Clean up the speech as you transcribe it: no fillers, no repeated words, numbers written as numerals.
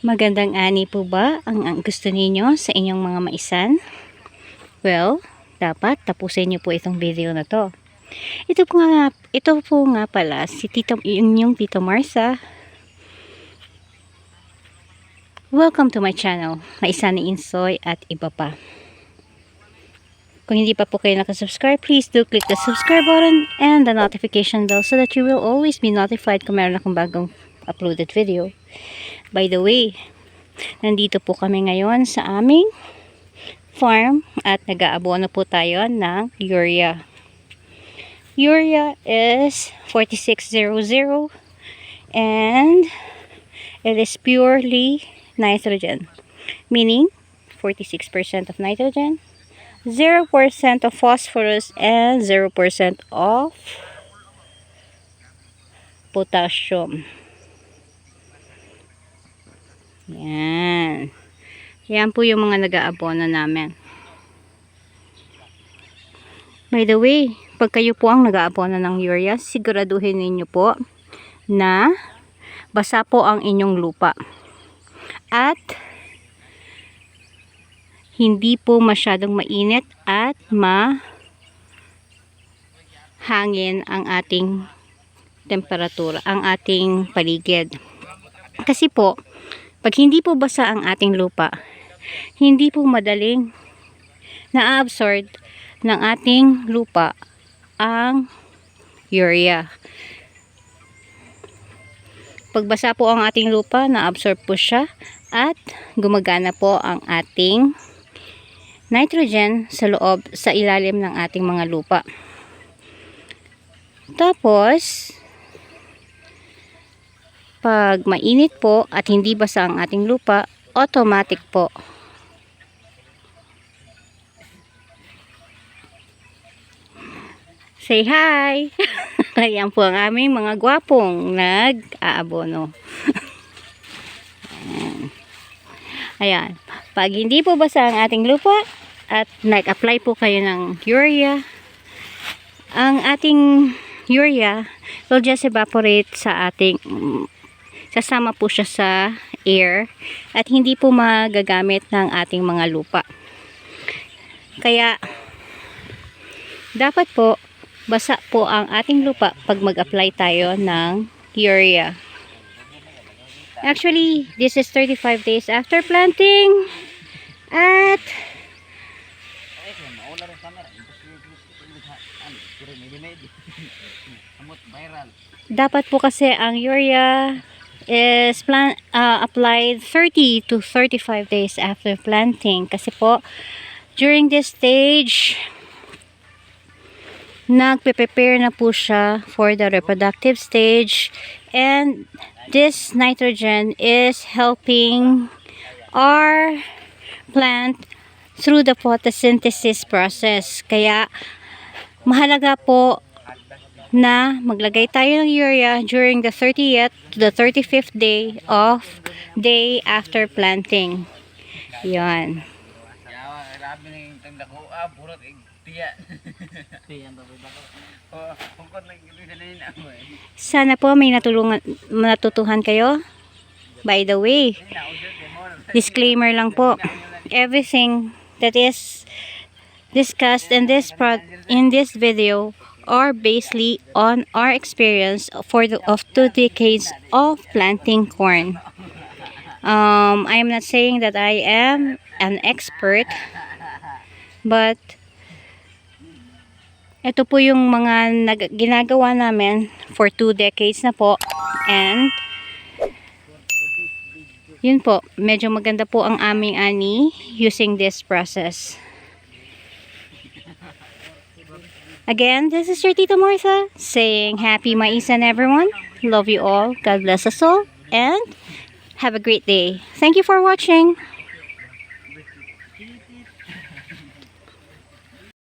Magandang ani po ba ang gusto ninyo sa inyong mga maisan? Well, dapat tapusin niyo po itong video na to. Ito po nga pala si inyong Tito Marsa. Welcome to my channel, Maisan ni Insoy at iba pa. Kung hindi pa po kayo nakasubscribe, please do click the subscribe button and the notification bell so that you will always be notified kung meron akong bagong uploaded video. By the way, nandito po kami ngayon sa aming farm at nag-aabono po tayo ng urea. Urea is 4600 and it is purely nitrogen, meaning 46% of nitrogen, 0% of phosphorus, and 0% of potassium. Yan. Yan po yung mga nag-aabono namin. By the way, pag kayo po ang nag-aabono ng urea, siguraduhin ninyo po na basa po ang inyong lupa. At hindi po masyadong mainit at mahangin ang ating temperatura, ang ating paligid. Kasi po, pag hindi po basa ang ating lupa, hindi po madaling na-absorb ng ating lupa ang urea. Pag basa po ang ating lupa, na-absorb po siya at gumagana po ang ating nitrogen sa ilalim ng ating mga lupa. Tapos, pag mainit po at hindi basa ang ating lupa, automatic po say hi. Ayan po ang aming mga gwapong nag-aabono. Ayan. Pag hindi po basa ang ating lupa at nag-apply po kayo ng urea, ang ating urea will just evaporate sa ating sasama po siya sa air at hindi po magagamit ng ating mga lupa. Kaya dapat po basa po ang ating lupa pag mag-apply tayo ng urea. Actually, this is 35 days after planting at dapat po kasi ang urea is applied 30 to 35 days after planting kasi po during this stage nagpe-prepare na po siya for the reproductive stage and this nitrogen is helping our plant through the photosynthesis process. Kaya mahalaga po na maglagay tayo ng urea during the 30th to the 35th day after planting. Yan. Sana po may natutuhan kayo. By the way, disclaimer lang po. Everything that is discussed in this video are basically on our experience of 2 decades of planting corn. I am not saying that I am an expert, but ito po yung mga ginagawa namin for 2 decades na po, and yun po, medyo maganda po ang aming ani using this process. Again, this is your Tito Marsa saying happy maisan everyone. Love you all. God bless us all. And have a great day. Thank you for watching.